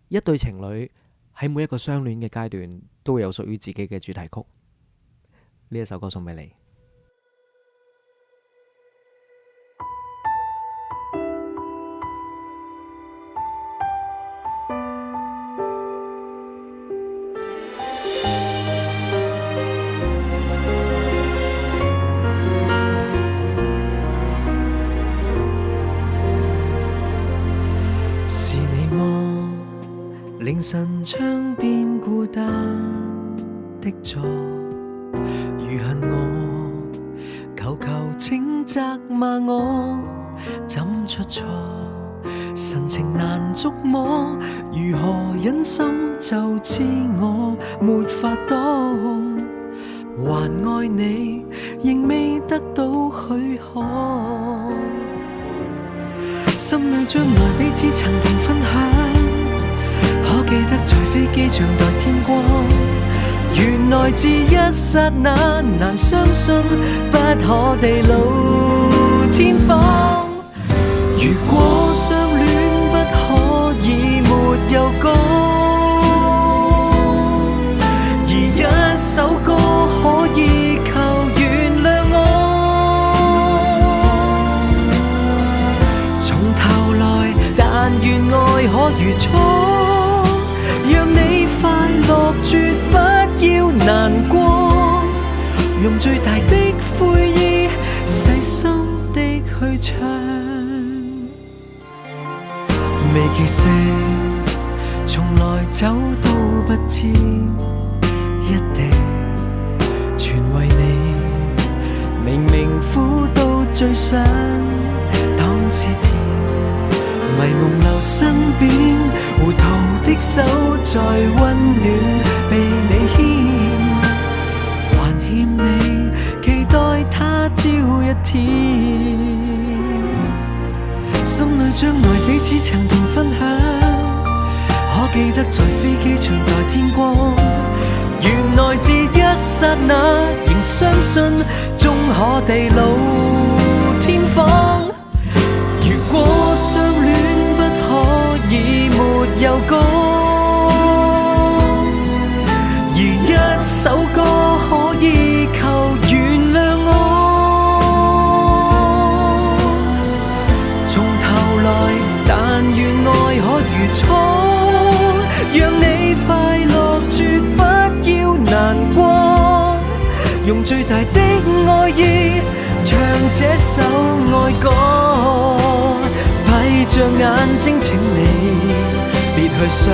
一對情侶喺每一個相戀嘅階段都會有屬於自己嘅主題曲。呢一首歌送俾你。是你麼？凌晨窗邊孤單的坐，如恨我，求求請責罵我，怎出錯？神情難捉摸，如何忍心就知我沒法躲？還愛你，仍未得到許可。心裏將來彼此曾同分享，可記得在飛機場待天光？原來只一剎那，難相信不可地老天荒。如果相戀不可以沒有歌，而一首歌可以求原諒我，從頭來，但願愛可如初，讓你快樂絕不要難過，用最大的悔意細心的去唱。未結識，從來走都不知一定全為你，明明苦到最想當是甜，迷夢留身邊，糊塗的手在溫暖被你牽，還欠你期待他朝一天。心裏將來彼此曾同分享，可記得在飛機場待天光？原來只一剎那，仍相信終可地老天荒。如果相戀不可以沒有歌，而一首歌可以求原諒我，但願愛可如初，讓你快樂絕不要難過，用最大的愛意唱這首愛歌，閉着眼睛請你別去想，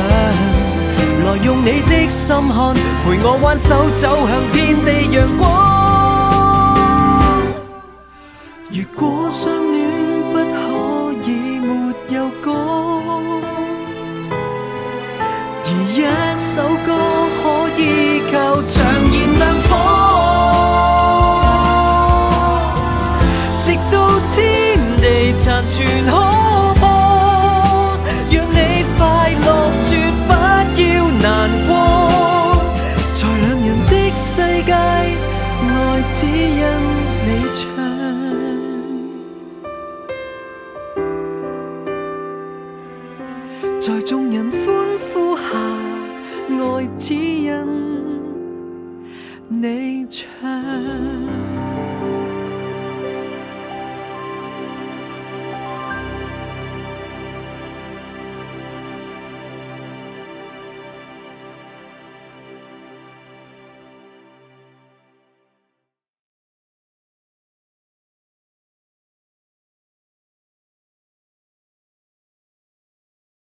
來用你的心看，陪我挽手走向遍地陽光。如果相戀不可以沒有歌，而一首歌可以求長燃亮火，直到天地殘存可破，讓你快樂絕不要難過，在兩人的世界，愛只因你唱。在眾人歡呼下，愛只因你唱。